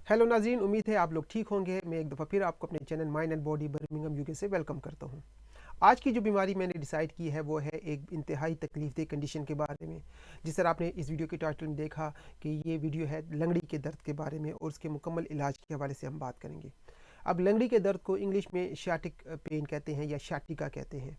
Hello नाज़रीन, उम्मीद है आप लोग ठीक होंगे। मैं एक दफ़ा फिर आपको अपने channel mind and body Birmingham UK से वेलकम करता हूं। आज की जो बीमारी मैंने डिसाइड की है वो है एक इंतहाई तकलीफदेह कंडीशन के बारे में। जिस तरह आपने इस वीडियो के टाइटल में देखा कि ये वीडियो है लंगड़ी के दर्द के बारे में और उसके मुकम्मल इलाज के हवाले से हम बात करेंगे। अब लंगड़ी के दर्द को इंग्लिश में शाटिक पेन कहते हैं या शाटिका कहते हैं।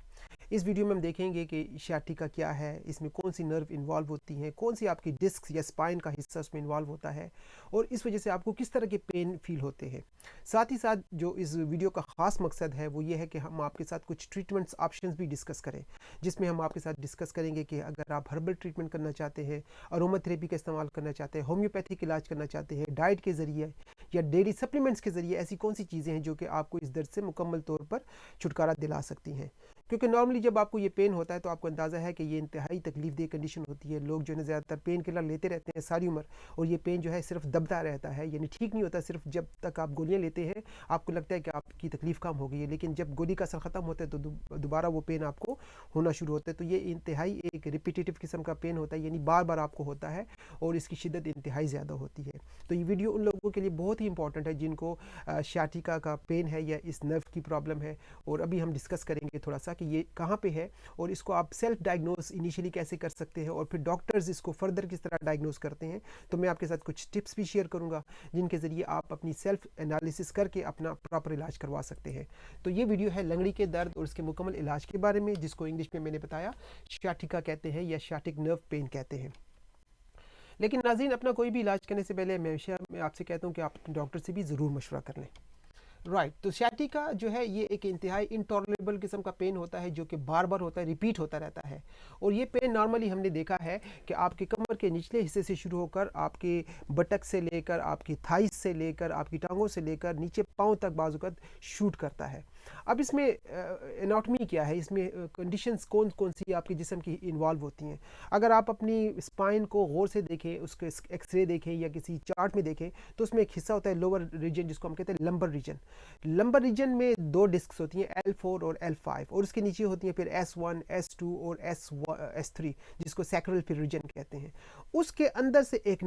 इस वीडियो में हम देखेंगे कि शाटिका क्या है, इसमें कौन सी नर्व इन्वॉल्व होती हैं, कौन सी आपकी डिस्क या स्पाइन का हिस्सा उसमें इन्वॉल्व होता है और इस वजह से आपको किस तरह के पेन फील होते हैं। साथ ही साथ जो इस वीडियो का ख़ास मकसद है वो ये है कि हम आपके साथ कुछ ट्रीटमेंट्स ऑप्शंस भी डिस्कस करें, जिसमें हम आपके साथ डिस्कस करेंगे कि अगर आप हर्बल ट्रीटमेंट करना चाहते हैं, अरोमा थेरेपी का इस्तेमाल करना चाहते हैं, होम्योपैथिक इलाज करना चाहते हैं, डाइट के ज़रिए या डेली सप्लीमेंट्स के ज़रिए, ऐसी कौन सी चीज़ें हैं जो कि आपको इस दर्द से मुकम्मल तौर पर छुटकारा दिला सकती हैं। क्योंकि नॉर्मली जब आपको ये पेन होता है तो आपको अंदाज़ा है कि ये इंतहाई तकलीफदेह कंडीशन होती है। लोग जो है ज़्यादातर पेन किलर लेते रहते हैं सारी उम्र और ये पेन जो है सिर्फ दबता रहता है, यानी ठीक नहीं होता। सिर्फ जब तक आप गोलियां लेते हैं आपको लगता है कि आपकी तकलीफ कम हो गई है, लेकिन जब गोली का असर ख़त्म होता है तो दोबारा वो पेन आपको होना शुरू होता है। तो ये इंतहाई एक रिपीटेटिव किस्म का पेन होता है, यानी बार बार आपको होता है और इसकी शिद्दत इंतहाई ज़्यादा होती है। तो ये वीडियो उन लोगों के लिए बहुत ही इंपॉर्टेंट है जिनको शाटिका का पेन है या इस नर्व की प्रॉब्लम है। और अभी हम डिस्कस करेंगे थोड़ा सा कि ये कहाँ पे है और इसको आप सेल्फ डायग्नोस इनिशियली कैसे कर सकते हैं और फिर डॉक्टर्स इसको फर्दर किस तरह डायग्नोस करते हैं। तो मैं आपके साथ कुछ टिप्स भी शेयर करूंगा जिनके ज़रिए आप अपनी सेल्फ एनालिसिस करके अपना प्रॉपर इलाज करवा सकते हैं। तो ये वीडियो है लंगड़ी के दर्द और इसके मुकम्मल इलाज के बारे में, जिसको इंग्लिश में मैंने बताया शाटिका कहते हैं या शाटिक नर्व पेन कहते हैं। लेकिन नाज़रीन, अपना कोई भी इलाज करने से पहले हमेशा मैं आपसे कहता हूँ कि आप अपने डॉक्टर से भी ज़रूर मशवरा कर लें। राइट तो शाटिका जो है ये एक इंतहाई इंटॉलरेबल किस्म का पेन होता है जो कि बार बार होता है, रिपीट होता रहता है। और ये पेन नॉर्मली हमने देखा है कि आपके कमर के निचले हिस्से से शुरू होकर आपके बटक से लेकर आपकी थाइस से लेकर आपकी टांगों से लेकर नीचे पाँव तक बाजुकत शूट करता है। अब इसमें एनाटॉमी क्या है, इसमें कंडीशंस कौन कौन सी आपके जिस्म की इन्वॉल्व होती हैं। अगर आप अपनी स्पाइन को गौर से देखें, उसके एक्सरे देखें या किसी चार्ट में देखें तो उसमें एक हिस्सा होता है लोअर रीजन जिसको हम कहते हैं लंबर रीजन। लंबर रीजन में दो डिस्क्स होती हैं, L4 और L5, और उसके नीचे होती हैं फिर S1, S2 और S3 जिसको सैक्रल रीजन कहते हैं। उसके अंदर से एक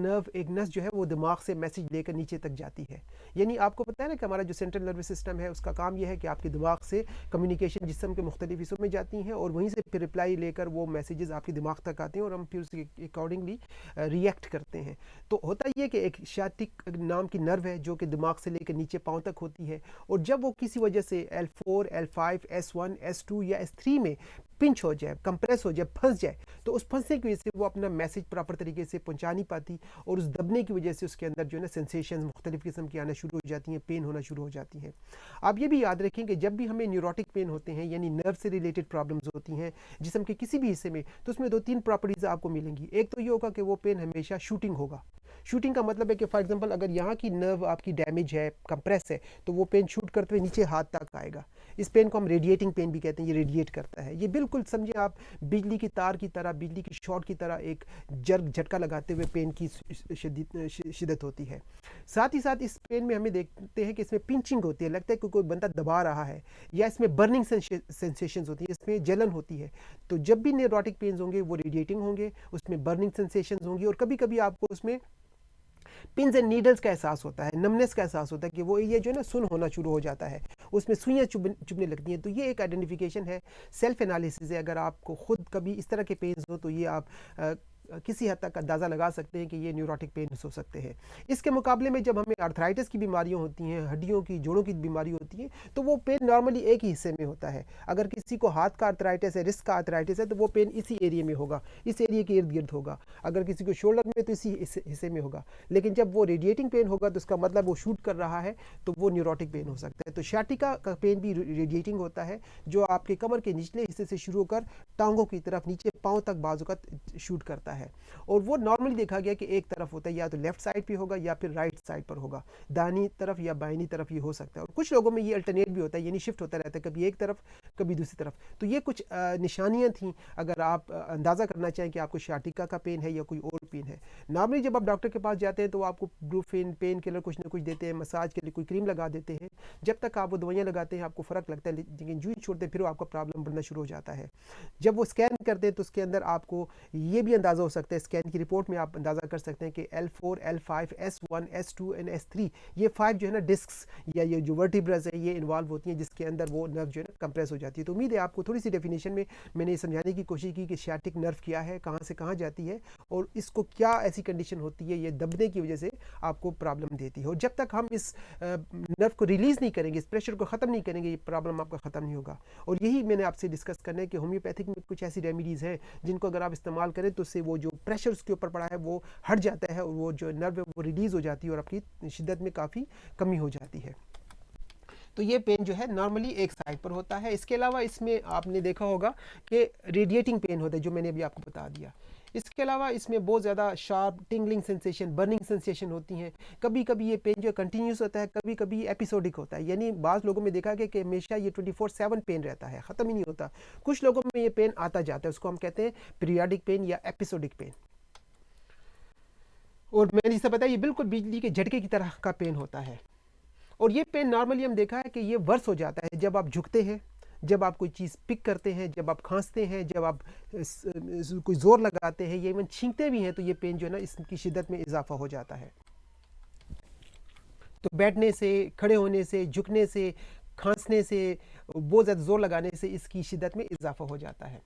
नस जो है वो दिमाग से मैसेज लेकर नीचे तक जाती है। यानी आपको पता है ना कि हमारा जो सेंट्रल नर्वस सिस्टम है उसका काम यह है कि आपके दिमाग से कम्युनिकेशन जिस्म के मुख्तलिफ हिस्सों में जाती हैं और वहीं से फिर रिप्लाई लेकर वो मैसेजेस आपके दिमाग तक आते हैं और हम फिर उसके अकॉर्डिंगली रिएक्ट करते हैं। तो होता यह कि एक शाटिक नाम की नर्व है जो कि दिमाग से लेकर नीचे पाँव तक होती है, और जब वो किसी वजह से L4, L5, S1, S2 या S3 में पिंच हो जाए, कंप्रेस हो जाए, फंस जाए, तो उस फंसने की वजह से वो अपना मैसेज प्रॉपर तरीके से पहुंचा नहीं पाती और उस दबने की वजह से उसके अंदर जो है ना सेंसेशन मुख्तलिफ किस्म की आना शुरू हो जाती हैं, पेन होना शुरू हो जाती हैं। आप ये भी याद रखें कि जब भी हमें न्यूरोटिक पेन होते हैं यानी नर्व से रिलेटेड प्रॉब्लम्स होती हैं जिस्म के किसी भी हिस्से में, तो उसमें 2-3 प्रॉपर्टीज़ आपको मिलेंगी। एक तो ये होगा कि वो पेन हमेशा शूटिंग होगा। शूटिंग का मतलब है कि फॉर एग्जांपल अगर यहाँ की नर्व आपकी डैमेज है, कंप्रेस है, तो वो पेन शूट करते हुए नीचे हाथ तक आएगा। इस पेन को हम रेडिएटिंग पेन भी कहते हैं, ये रेडिएट करता है। ये बिल्कुल समझिए आप बिजली की तार की तरह, बिजली की शॉर्ट की तरह एक झटका लगाते हुए पेन की शिद्दत होती है। साथ ही साथ इस पेन में हमें देखते हैं कि इसमें पिंचिंग होती है, लगता है कि कोई बंदा दबा रहा है, या इसमें बर्निंग सेंसेशंस होती है, इसमें जलन होती है। तो जब भी न्यूरोटिक पेन्स होंगे वो रेडिएटिंग होंगे, उसमें बर्निंग सेंसेशंस होंगी और कभी कभी आपको उसमें पिंस एंड नीडल्स का एहसास होता है, नमनेस का एहसास होता है कि वो ये जो है ना सुन होना शुरू हो जाता है, उसमें सुइयाँ चुभने लगती हैं। तो ये एक आइडेंटिफिकेशन है, सेल्फ एनालिसिस है। अगर आपको खुद कभी इस तरह के पेन्स हो तो ये आप किसी हद तक अंदाज़ा लगा सकते हैं कि ये न्यूरोटिक पेन्स हो सकते हैं। इसके मुकाबले में जब हमें आर्थराइटिस की बीमारियां होती हैं, हड्डियों की जोड़ों की बीमारी होती है, तो वो पेन नॉर्मली एक ही हिस्से में होता है। अगर किसी को हाथ का आर्थराइटिस है, रिस्ट का आर्थराइटिस है, तो वो पेन इसी एरिया में होगा, इस एरिया के इर्द गिर्द होगा। अगर किसी को शोल्डर में तो इसी हिस्से में होगा। लेकिन जब वो रेडिएटिंग पेन होगा तो उसका मतलब वो शूट कर रहा है, तो वो न्यूरोटिक पेन हो सकता है। तो शाटिका का पेन भी रेडिएटिंग होता है, जो आपके कमर के निचले हिस्से से शुरू होकर टांगों की तरफ नीचे पाँव तक बाजू का शूट करता है। और वो नॉर्मली देखा गया कि एक तरफ होता है, या तो लेफ्ट साइड पे होगा या फिर राइट साइड पर होगा, दानी तरफ या बाईनी तरफ ये हो सकता है। और कुछ लोगों में ये अल्टरनेट भी होता है, यानी शिफ्ट होता रहता है, कभी एक तरफ कभी दूसरी तरफ। तो ये कुछ निशानियां थी अगर आप अंदाज़ा करना चाहें कि आपको शाटिका का पेन है या कोई और पेन है। नॉर्मली जब आप डॉक्टर के पास जाते हैं तो आपको ब्रूफिन पेन किलर कुछ ना कुछ देते हैं, मसाज के लिए कोई क्रीम लगा देते हैं। जब तक आप वो दवाइयाँ लगाते हैं आपको फ़र्क लगता है, लेकिन जो ही छोड़ते हैं फिर आपका प्रॉब्लम बढ़ना शुरू हो जाता है। जब वो स्कैन करते हैं तो उसके अंदर आपको ये भी अंदाज़ा हो सकता है, स्कैन की रिपोर्ट में आप अंदाज़ा कर सकते हैं कि L4, L5, S1, S2 and S3 ये 5 जो है ना डिस्क्स या ये जो वर्टिब्रास है ये इन्वॉल्व होती हैं, जिसके अंदर वो नर्व जो है ना कंप्रेस हो जाती है। तो उम्मीद है आपको थोड़ी सी डेफिनेशन में मैंने ये समझाने की कोशिश की कि सियाटिक नर्व क्या है, कहाँ से कहाँ जाती है और इसको क्या ऐसी कंडीशन होती है ये दबने की वजह से आपको प्रॉब्लम देती है। और जब तक हम इस नर्व को रिलीज़ नहीं करेंगे, इस प्रेशर को ख़त्म नहीं करेंगे, ये प्रॉब्लम आपका ख़त्म नहीं होगा। और यही मैंने आपसे डिस्कस करना है कि होम्योपैथिक में कुछ ऐसी रेमेडीज़ हैं जिनको अगर आप इस्तेमाल करें तो उससे वो जो प्रेशर उसके ऊपर पड़ा है वो हट जाता है और वो जो नर्व है वो रिलीज़ हो जाती है और आपकी शिद्दत में काफ़ी कमी हो जाती है। तो ये पेन जो है नॉर्मली एक साइड पर होता है। इसके अलावा इसमें आपने देखा होगा कि रेडिएटिंग पेन होता है, जो मैंने अभी आपको बता दिया। इसके अलावा इसमें बहुत ज़्यादा sharp tingling sensation, burning sensation होती हैं। कभी कभी ये पेन जो कंटिन्यूस होता है, कभी कभी एपिसोडिक होता है, यानी बाज़ लोगों में देखा गया कि हमेशा ये 24/7 पेन रहता है, ख़त्म ही नहीं होता। कुछ लोगों में ये पेन आता जाता है, उसको हम कहते हैं पीरियाडिक पेन या एपिसोडिक पेन। और मैंने जिसे बताया ये बिल्कुल बिजली के झटके की तरह का पेन होता है। और ये पेन नॉर्मली हम देखा है कि ये वर्स हो जाता है जब आप झुकते हैं, जब आप कोई चीज़ पिक करते हैं, जब आप खांसते हैं, जब आप कोई ज़ोर लगाते हैं, ये इवन छींकते भी हैं, तो ये पेन जो है ना इसकी शिद्दत में इजाफा हो जाता है। तो बैठने से, खड़े होने से, झुकने से, खांसने से, बहुत ज़्यादा ज़ोर लगाने से इसकी शिद्दत में इजाफा हो जाता है।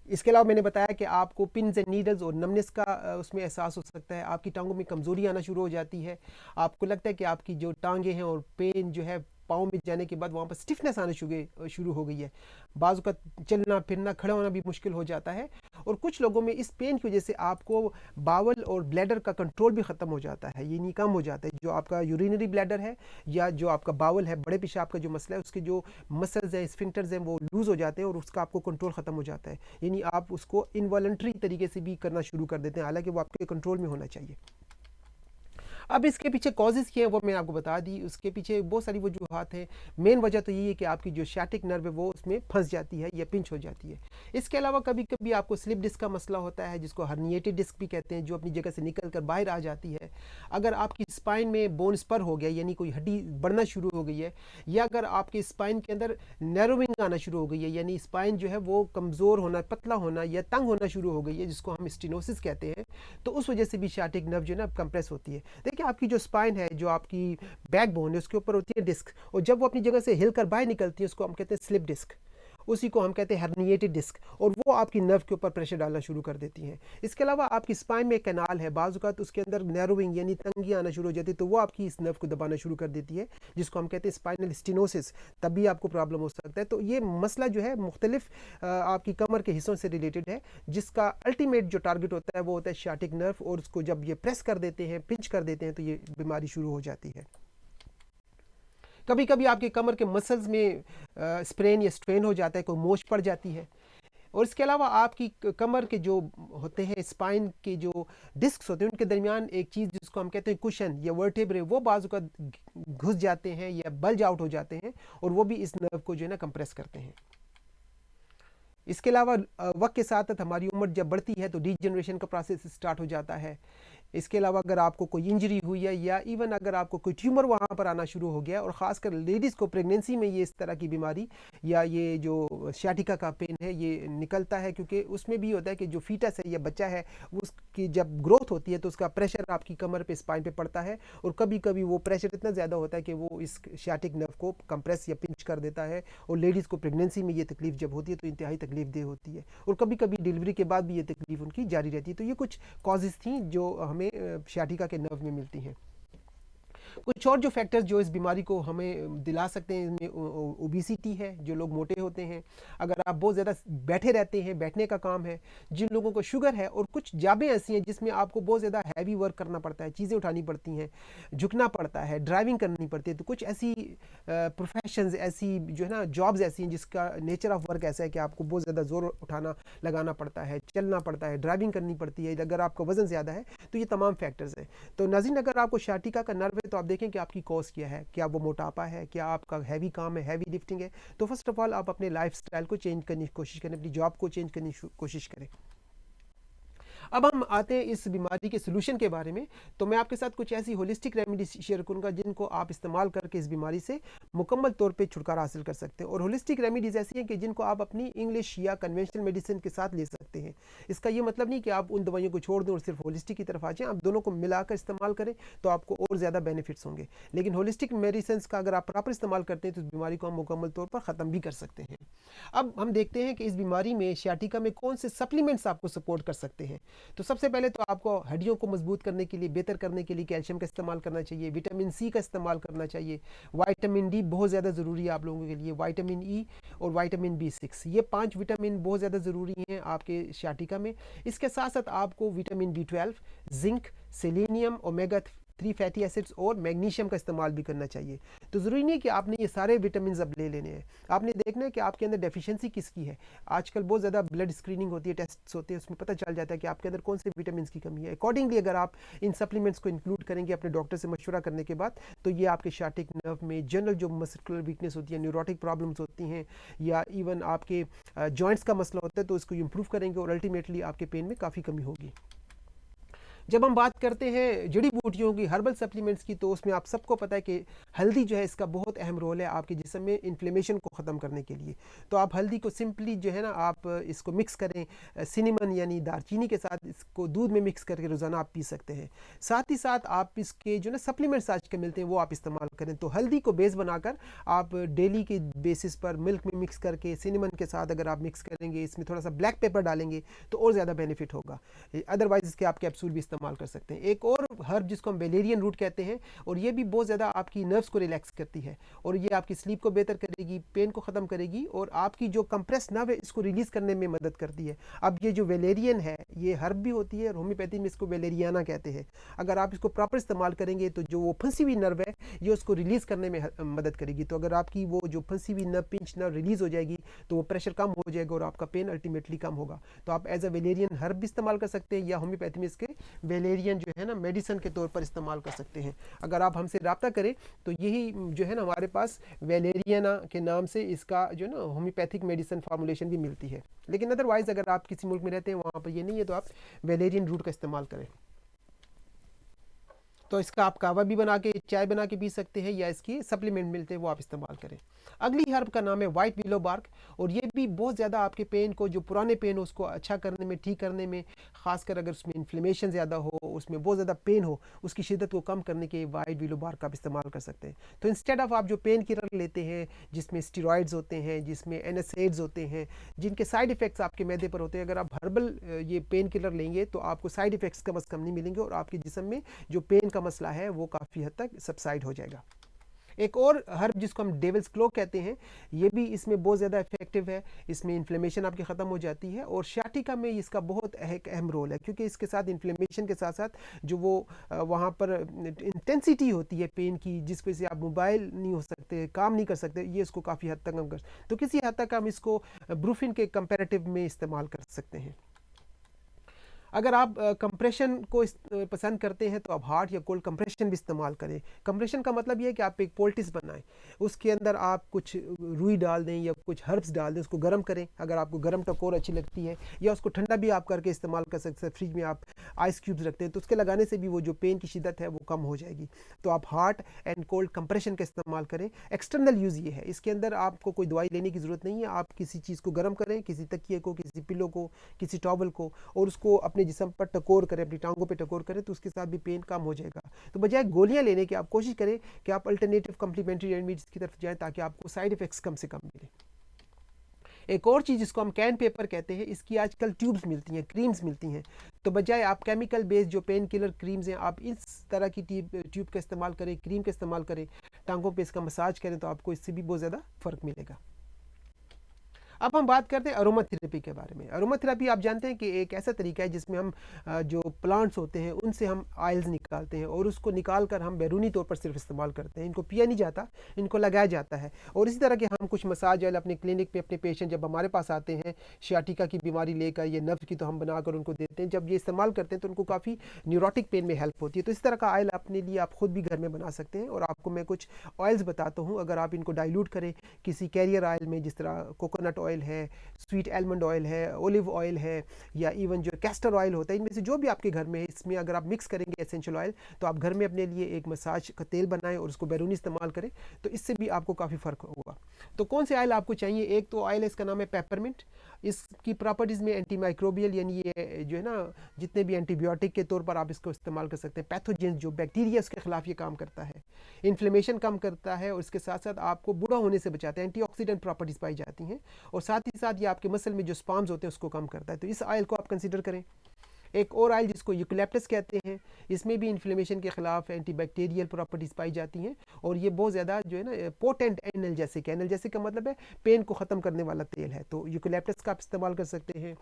इसके अलावा मैंने बताया कि आपको पिन्स एंड नीडल्स और नमनेस का उसमें एहसास हो सकता है। आपकी टांगों में कमज़ोरी आना शुरू हो जाती है। आपको लगता है कि आपकी जो टांगें हैं और पेन जो है पाँव में जाने के बाद वहाँ पर स्टिफनेस आना शुरू हो गई है। बाजू का चलना फिरना, खड़ा होना भी मुश्किल हो जाता है। और कुछ लोगों में इस पेन की वजह से आपको बावल और ब्लैडर का कंट्रोल भी ख़त्म हो जाता है, यानी कम हो जाता है। जो आपका यूरिनरी ब्लैडर है या जो आपका बावल है, बड़े पेशाब का जो मसला है, उसके जो मसल्स हैं, स्फिंक्टर्स हैं, वो लूज़ हो जाते हैं और उसका आपको कंट्रोल ख़त्म हो जाता है। यानी आप उसको इनवॉलंटरी तरीके से भी करना शुरू कर देते हैं, हालांकि वो आपके कंट्रोल में होना चाहिए। अब इसके पीछे कॉजेज़ क्या है वो मैंने आपको बता दी। उसके पीछे बहुत सारी वजूहत हैं। मेन वजह तो यही है कि आपकी जो सियाटिक नर्व है वो उसमें फंस जाती है या पिंच हो जाती है। इसके अलावा कभी कभी आपको स्लिप डिस्क का मसला होता है, जिसको हर्निएटेड डिस्क भी कहते हैं, जो अपनी जगह से निकल कर बाहर आ जाती है। अगर आपकी स्पाइन में बोन स्पर हो गया, यानी कोई हड्डी बढ़ना शुरू हो गई है, या अगर आपकी स्पाइन के अंदर नैरोविंग आना शुरू हो गई है, यानी स्पाइन जो है वो कमज़ोर होना, पतला होना या तंग होना शुरू हो गई है, जिसको हम स्टेनोसिस कहते हैं, तो उस वजह से भी सियाटिक नर्व जो है ना कंप्रेस होती है। कि आपकी जो स्पाइन है, जो आपकी बैकबोन है, उसके ऊपर होती है डिस्क, और जब वो अपनी जगह से हिलकर बाहर निकलती है उसको हम कहते हैं स्लिप डिस्क, उसी को हम कहते हैं हर्निएटेड डिस्क, और वो आपकी नर्व के ऊपर प्रेशर डालना शुरू कर देती हैं। इसके अलावा आपकी स्पाइन में कैनाल है, बाज़ औक़ात उसके अंदर नैरोविंग यानी तंगी आना शुरू हो जाती है, तो वो आपकी इस नर्व को दबाना शुरू कर देती है, जिसको हम कहते हैं स्पाइनल स्टेनोसिस। तब भी आपको प्रॉब्लम हो सकता है। तो ये मसला जो है मुख्तलिफ आपकी कमर के हिस्सों से रिलेटेड है, जिसका अल्टीमेट जो टारगेट होता है वो होता है सियाटिक नर्व, और उसको जब ये प्रेस कर देते हैं, पिंच कर देते हैं, तो ये बीमारी शुरू हो जाती है। कभी कभी आपके कमर के मसल्स में स्प्रेन या स्ट्रेन हो जाता है, कोई मोच पड़ जाती है। और इसके अलावा आपकी कमर के जो होते हैं, स्पाइन के जो डिस्क्स होते हैं, उनके दरमियान एक चीज़ जिसको हम कहते हैं कुशन या वर्टेब्रे, वो बाजू का घुस जाते हैं या बल्ज आउट हो जाते हैं, और वो भी इस नर्व को जो है ना कंप्रेस करते हैं। इसके अलावा वक्त के साथ हमारी उम्र जब बढ़ती है तो डीजनरेशन का प्रोसेस स्टार्ट हो जाता है। इसके अलावा अगर आपको कोई इंजरी हुई है, या इवन अगर आपको कोई ट्यूमर वहाँ पर आना शुरू हो गया, और ख़ासकर लेडीज़ को प्रेगनेंसी में ये इस तरह की बीमारी या ये जो सियाटिका का पेन है ये निकलता है, क्योंकि उसमें भी होता है कि जो फीटस है या बच्चा है, उसकी जब ग्रोथ होती है तो उसका प्रेशर आपकी कमर पे, स्पाइन पे पड़ता है, और कभी कभी वो प्रेशर इतना ज़्यादा होता है कि वो इस सियाटिक नर्व को कंप्रेस या पिंच कर देता है। और लेडीज़ को प्रेगनेंसी में ये तकलीफ़ जब होती है तो इंतहाई तकलीफ दे होती है, और कभी कभी डिलीवरी के बाद भी ये तकलीफ उनकी जारी रहती है। तो ये कुछ कॉजेज़ थी जो हमें सियाटिका के नर्व में मिलती हैं। कुछ और जो फैक्टर्स जो इस बीमारी को हमें दिला सकते हैं, इनमें ओबिसिटी है, जो लोग मोटे होते हैं, अगर आप बहुत ज़्यादा बैठे रहते हैं, बैठने का काम है, जिन लोगों को शुगर है, और कुछ जाबें ऐसी हैं जिसमें आपको बहुत ज़्यादा हैवी वर्क करना पड़ता है, चीज़ें उठानी पड़ती हैं, झुकना पड़ता है, ड्राइविंग करनी पड़ती है। तो कुछ ऐसी प्रोफेशंस, ऐसी जो है ना जॉब्स ऐसी हैं जिसका नेचर ऑफ वर्क ऐसा है कि आपको बहुत ज़्यादा ज़ोर उठाना लगाना पड़ता है, चलना पड़ता है, ड्राइविंग करनी पड़ती है, अगर आपका वज़न ज़्यादा है। तो ये तमाम फैक्टर्स हैं। तो नाज़रीन, अगर आपको सियाटिका का नर्व है तो आप देखें कि आपकी कॉज क्या है, क्या वो मोटापा है, क्या आपका हैवी काम है, हैवी लिफ्टिंग है। तो फर्स्ट ऑफ ऑल आप अपने लाइफस्टाइल को चेंज करने की कोशिश करें, अपनी जॉब को चेंज करने की कोशिश करें। अब हम आते हैं इस बीमारी के सोल्यूशन के बारे में। तो मैं आपके साथ कुछ ऐसी होलिस्टिक रेमेडीज शेयर करूंगा जिनको आप इस्तेमाल करके इस बीमारी से मुकम्मल तौर पे छुटकारा हासिल कर सकते हैं। और होलिस्टिक रेमेडीज ऐसी हैं कि जिनको आप अपनी इंग्लिश या कन्वेंशनल मेडिसिन के साथ ले सकते हैं। इसका ये मतलब नहीं कि आप उन दवाइयों को छोड़ दें और सिर्फ होलिस्टिक की तरफ आ जाएं। आप दोनों को मिलाकर इस्तेमाल करें तो आपको और ज़्यादा बेनिफिट्स होंगे। लेकिन होलिस्टिक मेडिसिन का अगर आप प्रॉपर इस्तेमाल करते हैं तो इस बीमारी को हम मुकम्मल तौर पर ख़त्म भी कर सकते हैं। अब हम देखते हैं कि इस बीमारी में सियाटिका में कौन से सप्लीमेंट्स आपको सपोर्ट कर सकते हैं। तो सबसे पहले तो आपको हड्डियों को मजबूत करने के लिए, बेहतर करने के लिए कैल्शियम का इस्तेमाल करना चाहिए, विटामिन सी का इस्तेमाल करना चाहिए, विटामिन डी बहुत ज़्यादा ज़रूरी है आप लोगों के लिए, विटामिन ई और विटामिन B6, ये 5 विटामिन बहुत ज़्यादा ज़रूरी हैं आपके सियाटिका में। इसके साथ साथ आपको vitamin B12, zinc, selenium, omega 3 fatty acids और मैग्नीशियम का इस्तेमाल भी करना चाहिए। तो ज़रूरी नहीं कि आपने ये सारे विटामिन अब ले लेने हैं, आपने देखना है कि आपके अंदर डेफिशिएंसी किसकी है। आजकल बहुत ज़्यादा ब्लड स्क्रीनिंग होती है, टेस्ट्स होते हैं, उसमें पता चल जाता है कि आपके अंदर कौन से विटामिन की कमी है। अकॉर्डिंगली अगर आप इन सप्लीमेंट्स को इंक्लूड करेंगे अपने डॉक्टर से मशवरा करने के बाद, तो ये आपके सियाटिक नर्व में जनरल जो मस्कुलर वीकनेस होती है, न्यूरोटिक प्रॉब्लम्स होती हैं, या इवन आपके जॉइंट्स का मसला होता है, तो इसको इम्प्रूव करेंगे और अल्टीमेटली आपके पेन में काफ़ी कमी होगी। जब हम बात करते हैं जड़ी बूटियों की, हर्बल सप्लीमेंट्स की, तो उसमें आप सबको पता है कि हल्दी जो है इसका बहुत अहम रोल है आपके जिस्म में इन्फ्लेमेशन को ख़त्म करने के लिए। तो आप हल्दी को सिंपली जो है ना, आप इसको मिक्स करें सिनेमन यानी दारचीनी के साथ, इसको दूध में मिक्स करके रोज़ाना आप पी सकते हैं। साथ ही साथ आप इसके जो ना सप्लीमेंट्स आज के मिलते हैं वो आप इस्तेमाल करें। तो हल्दी को बेस बनाकर आप डेली के बेसिस पर मिल्क में मिक्स करके सिनेमन के साथ अगर आप मिक्स करेंगे, इसमें थोड़ा सा ब्लैक पेपर डालेंगे तो और ज़्यादा बेनिफिट होगा। अदरवाइज इसके आप कैप्सूल भी इस्तेमाल कर सकते हैं। एक और हर्ब जिसको हम वेलेरियन रूट कहते हैं, और ये भी बहुत ज़्यादा आपकी नर्व्स को रिलैक्स करती है और ये आपकी स्लीप को बेहतर करेगी, पेन को ख़त्म करेगी और आपकी जो कंप्रेस नर्व है इसको रिलीज़ करने में मदद करती है। अब ये जो वेलेरियन है ये हर्ब भी होती है और होम्योपैथी में इसको वेलेरियाना कहते हैं। अगर आप इसको प्रॉपर इस्तेमाल करेंगे तो जो वो फंसी हुई नर्व है ये उसको रिलीज़ करने में मदद करेगी। तो अगर आपकी वो जो फंसी हुई नर्व, पिंच नर्व रिलीज़ हो जाएगी तो वो प्रेशर कम हो जाएगा और आपका पेन अल्टीमेटली कम होगा। तो आप एज अ वेलेरियन हर्ब भी इस्तेमाल कर सकते हैं या होम्योपैथी में इसके वेलेरियन जो है ना मेडिसिन के तौर पर इस्तेमाल कर सकते हैं। अगर आप हमसे रब्ता करें तो यही जो है ना हमारे पास वेलेरियाना के नाम से इसका जो ना होम्योपैथिक मेडिसिन फार्मूलेशन भी मिलती है। लेकिन अदरवाइज अगर आप किसी मुल्क में रहते हैं वहाँ पर ये नहीं है तो आप वेलेरियन रूट का इस्तेमाल करें। तो इसका आप कावा भी बना के, चाय बना के पी सकते हैं या इसकी सप्लीमेंट मिलते हैं वो आप इस्तेमाल करें। अगली हर्ब का नाम है वाइट विलो बार्क और ये भी बहुत ज़्यादा आपके पेन को, जो पुराने पेन हो उसको अच्छा करने में, ठीक करने में, खासकर अगर उसमें इन्फ्लेमेशन ज़्यादा हो, उसमें बहुत ज़्यादा पेन हो, उसकी शिद्दत को कम करने के वाइट विलो बार्क का आप इस्तेमाल कर सकते हैं। तो इंस्टेड ऑफ आप जो पेन किलर लेते हैं जिसमें स्टीरॉयड्स होते हैं, जिसमें NSAIDs होते हैं, जिनके साइड इफ़ेक्ट्स आपके मैदे पर होते हैं, अगर आप हर्बल ये पेन किलर लेंगे तो आपको साइड इफ़ेक्ट्स कम अज़ कम नहीं मिलेंगे और आपके जिस्म में जो पेन का मसला है वो काफ़ी हद तक सबसाइड हो जाएगा। एक और हर्ब जिसको हम डेविल्स क्लो कहते हैं, ये भी इसमें बहुत ज़्यादा इफेक्टिव है, इसमें इन्फ्लेमेशन आपकी ख़त्म हो जाती है और सियाटिका में इसका बहुत एक अहम रोल है क्योंकि इसके साथ इन्फ्लेमेशन के साथ साथ जो वो वहाँ पर इंटेंसिटी होती है पेन की, जिस वजह से आप मोबाइल नहीं हो सकते, काम नहीं कर सकते, ये इसको काफ़ी हद तक कम कर, तो किसी हद तक हम इसको ब्रूफिन के कंपैरेटिव में इस्तेमाल कर सकते हैं। अगर आप कंप्रेशन को पसंद करते हैं तो आप हार्ड या कोल्ड कंप्रेशन भी इस्तेमाल करें। कंप्रेशन का मतलब ये है कि आप एक पोल्टिस बनाएं, उसके अंदर आप कुछ रुई डाल दें या कुछ हर्ब्स डाल दें, उसको गर्म करें। अगर आपको गर्म टकोर अच्छी लगती है या उसको ठंडा भी आप करके इस्तेमाल कर सकते हैं। फ्रिज में आप आइस क्यूब्स रखते हैं तो उसके लगाने से भी वो जो पेन की शिद्दत है वो कम हो जाएगी। तो आप हार्ट एंड कोल्ड कंप्रेशन का इस्तेमाल करें। एक्सटर्नल यूज़ ये है, इसके अंदर आपको कोई दवाई लेने की ज़रूरत नहीं है। आप किसी चीज़ को गर्म करें, किसी तकिए को, किसी पिलो को, किसी टॉवल को, और उसको अपने जिस्म पर टकोर करें, अपनी टांगों पे टकोर करें तो उसके साथ भी पेन कम हो जाएगा। तो बजाय गोलियां लेने के आप कोशिश करें कि आप अल्टरनेटिव कम्प्लीमेंट्री रेमेडीज की तरफ जाएं ताकि आपको साइड इफेक्ट्स कम से कम मिले। एक और चीज़ जिसको हम कैन पेपर कहते हैं, इसकी आजकल ट्यूब्स मिलती हैं, क्रीम्स मिलती हैं। तो बजाय आप केमिकल बेस्ड जो पेन किलर क्रीम्स हैं, आप इस तरह की ट्यूब का इस्तेमाल करें, क्रीम का इस्तेमाल करें, टांगों पे इसका मसाज करें तो आपको इससे भी बहुत ज़्यादा फ़र्क मिलेगा। अब हम बात करते हैं अरोमा थेरेपी के बारे में। अरोमा थेरेपी आप जानते हैं कि एक ऐसा तरीका है जिसमें हम जो प्लांट्स होते हैं उनसे हम ऑयल्स निकालते हैं और उसको निकाल कर हम बैरूनी तौर पर सिर्फ इस्तेमाल करते हैं। इनको पिया नहीं जाता, इनको लगाया जाता है। और इसी तरह के हम कुछ मसाज ऑयल अपने क्लिनिक पे अपने पेशेंट जब हमारे पास आते हैं सियाटिका की बीमारी लेकर, ये नब्ज की, तो हम बनाकर उनको देते हैं। जब ये इस्तेमाल करते हैं तो उनको काफ़ी न्यूरोटिक पेन में हेल्प होती है। तो इस तरह का ऑयल अपने लिए आप खुद भी घर में बना सकते हैं। और आपको मैं कुछ ऑयल्स बताता हूँ, अगर आप इनको डाइल्यूट करें किसी कैरियर ऑयल में, जिस तरह कोकोनट ऑयल है, स्वीट एलमंड ऑयल है, ओलिव ऑयल है, या इवन जो कैस्टर ऑयल होता है, इनमें से जो भी आपके घर में है, इसमें अगर आप मिक्स करेंगे एसेंशियल ऑयल, तो आप घर में अपने लिए एक मसाज का तेल बनाएं और उसको बैरूनी इस्तेमाल करें, तो इससे भी आपको काफ़ी फ़र्क होगा। तो कौन से ऑयल आपको चाहिए? एक तो ऑयल है, इसका नाम है पेपरमिंट। इसकी प्रॉपर्टीज़ में एंटी माइक्रोबियल, यानी ये जो है ना, जितने भी एंटीबायोटिक के तौर पर आप इसको इस्तेमाल कर सकते हैं, पैथोजेंस जो बैक्टीरिया के खिलाफ ये काम करता है, इन्फ्लेमेशन कम करता है, और इसके साथ साथ आपको बूढ़ा होने से बचाता है, एंटीऑक्सीडेंट प्रॉपर्टीज़ पाई जाती हैं, और साथ ही साथ ये आपके मसल में जो स्पाम्स होते हैं उसको कम करता है। तो इस ऑयल को आप कंसीडर करें। एक और ऑयल जिसको यूकलिप्टस कहते हैं, इसमें भी इन्फ्लेमेशन के खिलाफ एंटीबैक्टीरियल प्रॉपर्टीज़ पाई जाती हैं, और ये बहुत ज़्यादा जो है ना पोटेंट एनाल्जेसिक है। एनाल्जेसिक का मतलब है पेन को ख़त्म करने वाला तेल है, तो यूकलिप्टस का आप इस्तेमाल कर सकते हैं।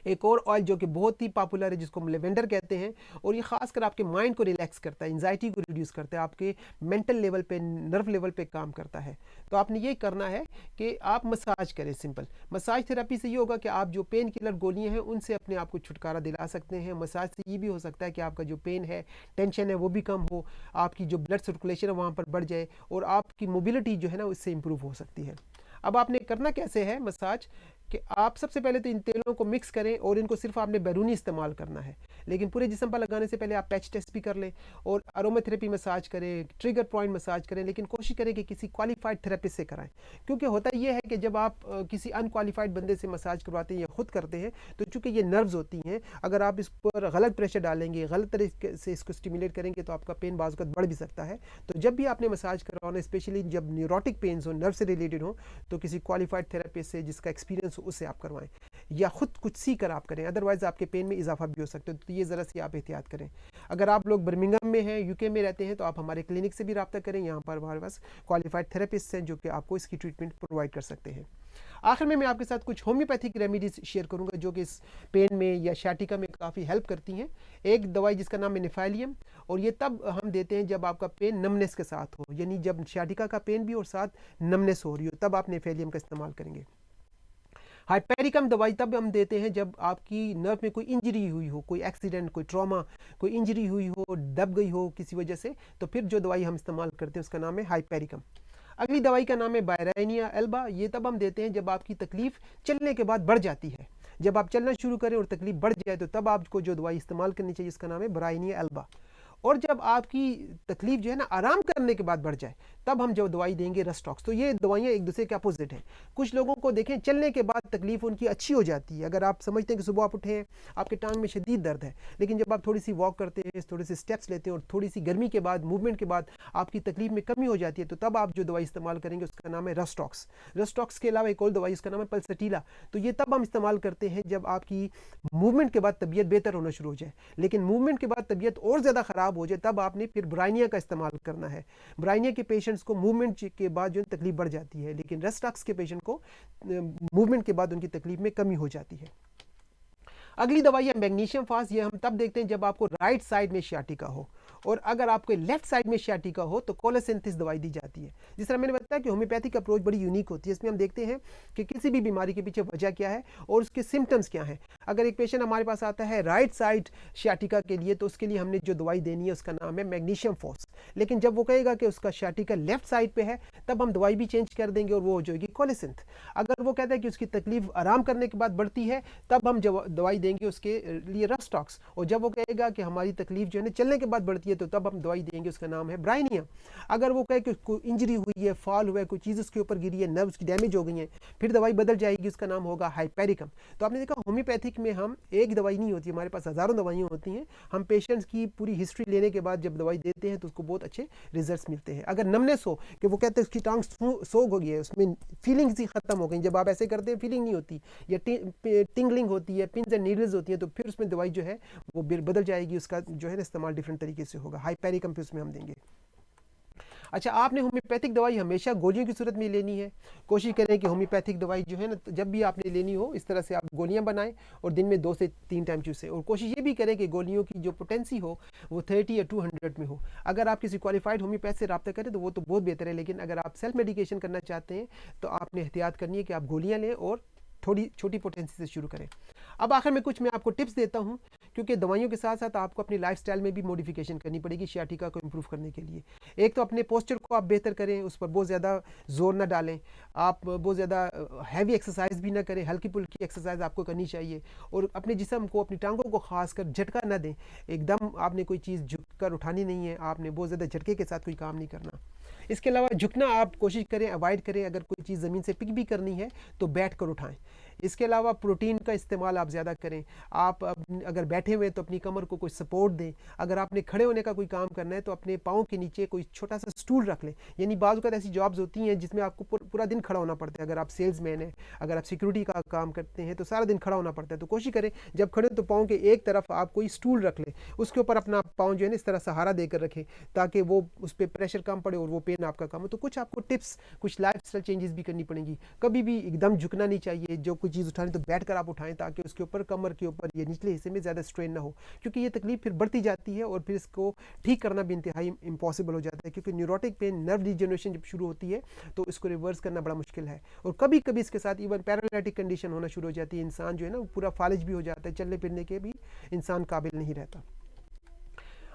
एक और ऑयल जो कि बहुत ही पॉपुलर है, जिसको हम लेवेंडर कहते हैं, और ये खासकर आपके माइंड को रिलैक्स करता है, एंजाइटी को रिड्यूस करता है, आपके मेंटल लेवल पे, नर्व लेवल पे काम करता है। तो आपने ये करना है कि आप मसाज करें। सिंपल मसाज थेरेपी से ये होगा कि आप जो पेन किलर गोलियां हैं उनसे अपने आप को छुटकारा दिला सकते हैं। मसाज से ये भी हो सकता है कि आपका जो पेन है, टेंशन है, वो भी कम हो, आपकी जो ब्लड सर्कुलेशन है वहाँ पर बढ़ जाए, और आपकी मोबिलिटी जो है ना उससे इम्प्रूव हो सकती है। अब आपने करना कैसे है मसाज, कि आप सबसे पहले तो इन तेलों को मिक्स करें, और इनको सिर्फ आपने बैरूनी इस्तेमाल करना है, लेकिन पूरे जिस्म पर लगाने से पहले आप पैच टेस्ट भी कर लें, और अरोमाथेरेपी मसाज करें, ट्रिगर पॉइंट मसाज करें, लेकिन कोशिश करें कि किसी क्वालिफाइड थेरेपिस्ट से कराएं। क्योंकि होता यह है कि जब आप किसी अनक्वालिफाइड बंदे से मसाज करवाते हैं या खुद करते हैं, तो चूंकि ये नर्व्स होती हैं, अगर आप इस पर गलत प्रेशर डालेंगे, गलत तरीके से इसको स्टिमुलेट करेंगे, तो आपका पेन बाज़ बढ़ भी सकता है। तो जब भी आपने मसाज करवाना, स्पेशली जब न्यूरोटिक पेन्स हो, नर्व से रिलेटेड हो, तो किसी क्वालिफाइड थेरेपिस्ट से जिसका एक्सपीरियंस हो उससे आप करवाएं, या खुद कुछ सीख कर आप करें, अदरवाइज आपके पेन में इजाफा भी हो सकता है। तो ये ज़रा सी आप एहतियात करें। अगर आप लोग बर्मिंघम में हैं, यूके में रहते हैं, तो आप हमारे क्लिनिक से भी रब्ता करें। यहाँ पर हमारे पास क्वालिफाइड थेरेपिस्ट हैं जो कि आपको इसकी ट्रीटमेंट प्रोवाइड कर सकते हैं। आखिर में मैं आपके साथ कुछ होम्योपैथिक रेमेडीज शेयर करूंगा जो कि इस पेन में या शाटिका में काफ़ी हेल्प करती हैं। एक दवाई जिसका नाम है नेफाइलियम, और ये तब हम देते हैं जब आपका पेन नमनेस के साथ हो, यानी जब शाटिका का पेन भी और साथ नमनेस हो रही हो, तब आप नेफाइलियम का इस्तेमाल करेंगे। हाइपेरिकम दवाई तब हम देते हैं जब आपकी नर्व में कोई इंजरी हुई हो, कोई एक्सीडेंट, कोई ट्रॉमा, कोई इंजरी हुई हो, दब गई हो किसी वजह से, तो फिर जो दवाई हम इस्तेमाल करते हैं उसका नाम है हाइपेरिकम। अगली दवाई का नाम है बायरेनिया एल्बा। ये तब हम देते हैं जब आपकी तकलीफ चलने के बाद बढ़ जाती है। जब आप चलना शुरू करें और तकलीफ बढ़ जाए, तो तब आपको जो दवाई इस्तेमाल करनी चाहिए उसका नाम है बायरेनिया एल्बा। और जब आपकी तकलीफ जो है ना आराम करने के बाद बढ़ जाए, तब हम जो दवाई देंगे रस्टॉक्स। तो ये दवाइयाँ एक दूसरे के अपोजिट हैं। कुछ लोगों को देखें चलने के बाद तकलीफ उनकी अच्छी हो जाती है। अगर आप समझते हैं कि सुबह आप उठे हैं, आपके टांग में शदीद दर्द है, लेकिन जब आप थोड़ी सी वॉक करते हैं, थोड़े से स्टेप्स लेते हैं, और थोड़ी सी गर्मी के बाद, मूवमेंट के बाद आपकी तकलीफ में कमी हो जाती है, तो तब आप जो दवाई इस्तेमाल करेंगे उसका नाम है रस्टॉक्स। रस्टॉक्स के अलावा एक और दवाई उसका नाम है पल्सटीला। तो ये तब हम इस्तेमाल करते हैं जब आपकी मूवमेंट के बाद तबीयत बेहतर होना शुरू हो जाए, लेकिन मूवमेंट के बाद तबीयत और ज़्यादा ख़राब हो जाए, तब आपने फिर ब्राइनिया का इस्तेमाल करना है। ब्राइनिया के पेशेंट्स को मूवमेंट के बाद जो तकलीफ बढ़ जाती है, लेकिन रस्टॉक्स के पेशेंट को मूवमेंट के बाद उनकी तकलीफ में कमी हो जाती है। अगली दवाई है मैग्नीशियम फास्ट। ये हम तब देखते हैं जब आपको राइट साइड में शियाटिका हो, और अगर आपको लेफ्ट साइड में शियाटिका हो तो कोलेसिंथिस दवाई दी जाती है। जिस तरह मैंने बताया कि होम्योपैथिक अप्रोच बड़ी यूनिक होती है। इसमें हम देखते हैं कि किसी भी बीमारी के पीछे वजह क्या है और उसके सिम्टम्स क्या हैं। अगर एक पेशेंट हमारे पास आता है राइट साइड शियाटिका के लिए, तो उसके लिए हमने जो दवाई देनी है उसका नाम है मैग्नीशियम फॉस। लेकिन जब वो कहेगा कि उसका शियाटिका लेफ्ट साइड पे है, तब हम दवाई भी चेंज कर देंगे और वो हो जाएगी कोलेसिंथ। अगर वो कहता है कि उसकी तकलीफ आराम करने के बाद बढ़ती है, तब हम दवाई देंगे उसके लिए रस्टॉक्स। और जब वो कहेगा कि हमारी तकलीफ जो है ना चलने के बाद बढ़ती है, तो तब हम दवाई देंगे, उसका नाम है ब्राइनिया। अगर वो कहे कि कोई इंजरी हुई है, फॉल हुआ है, कोई चीज़ उसके ऊपर गिरी है, नर्व्स की डैमेज हो गई है, फिर दवाई बदल जाएगी, उसका नाम होगा हाइपेरिकम। तो आपने देखा होम्योपैथिक में हम एक दवाई नहीं होती, हमारे पास हज़ारों दवाइयाँ होती हैं। हम पेशेंट्स की पूरी हिस्ट्री लेने के बाद जब दवाई देते हैं तो उसको बहुत अच्छे रिजल्ट्स मिलते हैं। अगर नमनेस हो कि वो कहते हैं उसकी टांग सोग हो गई है, उसमें फीलिंग्स ही खत्म हो गई, जब आप ऐसे करते हैं फीलिंग नहीं होती, या टिंगलिंग होती है, पिंस एंड नीडल्स होती है, तो फिर उसमें दवाई जो है वो बदल जाएगी, उसका जो है ना इस्तेमाल डिफरेंट तरीके से होगा। हाइपेरिकम पे उसमें हम देंगे। अच्छा, आपने होम्योपैथिक दवाई हमेशा गोलियों की सूरत में लेनी है। कोशिश करें कि होम्योपैथिक दवाई जो है ना, जब भी आपने लेनी हो, इस तरह से आप गोलियां बनाएं और दिन में 2 से 3 टाइम चूसें। और कोशिश ये भी करें कि गोलियों की जो पोटेंसी हो वो 30 या 200 में हो। अगर आप किसी क्वालिफाइड होम्योपैथ से रब्ता करें तो वो तो बहुत बेहतर है, लेकिन अगर आप सेल्फ मेडिकेशन करना चाहते हैं तो आपने एहतियात करनी है कि आप गोलियाँ लें और थोड़ी छोटी पोटेंसी से शुरू करें। अब आखिर में कुछ मैं आपको टिप्स देता हूँ, क्योंकि दवाइयों के साथ साथ आपको अपनी लाइफस्टाइल में भी मॉडिफिकेशन करनी पड़ेगी सियाटिका को इम्प्रूव करने के लिए। एक तो अपने पोस्चर को आप बेहतर करें, उस पर बहुत ज़्यादा जोर ना डालें, आप बहुत ज़्यादा हैवी एक्सरसाइज भी ना करें, हल्की फुल्की एक्सरसाइज आपको करनी चाहिए। और अपने जिस्म को, अपनी टांगों को खासकर झटका ना दें, एकदम आपने कोई चीज़ झुक कर उठानी नहीं है, आपने बहुत ज़्यादा झटके के साथ कोई काम नहीं करना। इसके अलावा झुकना आप कोशिश करें अवॉइड करें, अगर कोई चीज़ ज़मीन से पिक भी करनी है तो बैठ कर उठाएं। इसके अलावा प्रोटीन का इस्तेमाल आप ज़्यादा करें। आप अगर बैठे हुए तो अपनी कमर को कोई सपोर्ट दें। अगर आपने खड़े होने का कोई काम करना है तो अपने पाँव के नीचे कोई छोटा सा स्टूल रख लें। यानी बाज़ औक़ात ऐसी जॉब्स होती हैं जिसमें आपको पूरा दिन खड़ा होना पड़ता है। अगर आप सेल्समैन हैं, अगर आप सिक्योरिटी का काम करते हैं तो सारा दिन खड़ा होना पड़ता है। तो कोशिश करें जब खड़े हो तो पाँव के एक तरफ आप कोई स्टूल रख लें, उसके ऊपर अपना पाँव जो है ना इस तरह सहारा देकर रखें, ताकि वो उस पर प्रेशर कम पड़े और वो पेन आपका कम हो। तो कुछ आपको टिप्स, कुछ लाइफस्टाइल चेंजेस भी करनी पड़ेंगी। कभी भी एकदम झुकना नहीं चाहिए, जो कोई चीज़ उठानी तो बैठ कर आप उठाएं, ताकि उसके ऊपर, कमर के ऊपर या निचले हिस्से में ज़्यादा स्ट्रेन ना हो, क्योंकि ये तकलीफ फिर बढ़ती जाती है और फिर इसको ठीक करना भी इंतहाई इम्पॉसिबल हो जाता है। क्योंकि न्यूरोटिक पेन, नर्व डिजनरेशन जब शुरू होती है तो इसको रिवर्स करना बड़ा मुश्किल है। और कभी कभी इसके साथ इवन पैरालिटिक कंडीशन होना शुरू हो जाती है। इंसान जो है ना पूरा फालिज भी हो जाता है, चलने फिरने के भी इंसान काबिल नहीं रहता।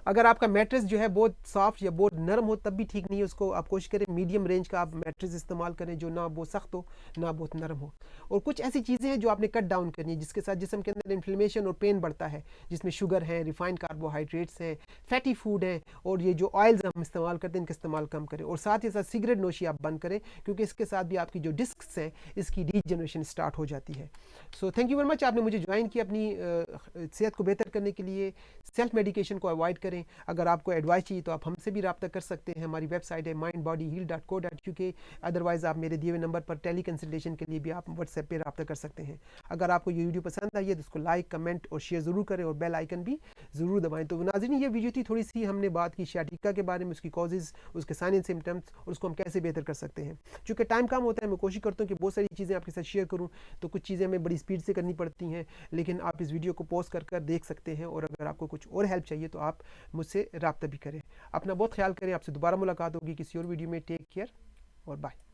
अगर आपका मैट्रेस जो है बहुत सॉफ्ट या बहुत नरम हो तब भी ठीक नहीं है, उसको आप कोशिश करें मीडियम रेंज का आप मैट्रेस इस्तेमाल करें, जो ना बहुत सख्त हो ना बहुत नरम हो। और कुछ ऐसी चीज़ें हैं जो आपने कट डाउन करनी है, जिसके साथ जिस्म के अंदर इन्फ्लेमेशन और पेन बढ़ता है, जिसमें शुगर है, रिफाइंड कार्बोहाइड्रेट्स हैं, फैटी फूड है, और ये जो ऑयल्स हम इस्तेमाल करते हैं इनका इस्तेमाल कम करें। और साथ ही साथ सिगरेट नोशी आप बंद करें, क्योंकि इसके साथ भी आपकी जो डिस्क्स हैं इसकी रीजनरेशन स्टार्ट हो जाती है। So thank you very much, आपने मुझे ज्वाइन किया। अपनी सेहत को बेहतर करने के लिए सेल्फ मेडिकेशन को अवॉइड करें। अगर आपको एडवाइस चाहिए तो आप हमसे भी रब्ता कर सकते हैं। हमारी वेबसाइट है mindbodyheal.co.uk। अदरवाइज़ आप मेरे दिए हुए नंबर पर टेली कंसल्टेशन के लिए भी आप व्हाट्सएप पे रब्ता कर सकते हैं। अगर आपको ये वीडियो पसंद आई है तो उसको लाइक, कमेंट और शेयर ज़रूर करें, और बेल आइकन भी ज़रूर दबाएं। तो नाज़रीन, ये वीडियो थी, थोड़ी सी हमने बात की सियाटिका के बारे में, उसकी कॉजेज़, उसके साइन एंड सिम्टम्स, और उसको हम कैसे बेहतर कर सकते हैं। चूँकि टाइम कम होता है, मैं कोशिश करता हूँ कि बहुत सारी चीज़ें आपके साथ शेयर करूँ, तो कुछ चीज़ें हमें बड़ी स्पीड से करनी पड़ती हैं, लेकिन आप इस वीडियो को पॉज कर देख सकते हैं। और अगर आपको कुछ और हेल्प चाहिए तो आप मुझसे रब्ता भी करें। अपना बहुत ख्याल करें। आपसे दोबारा मुलाकात होगी किसी और वीडियो में। टेक केयर और बाय।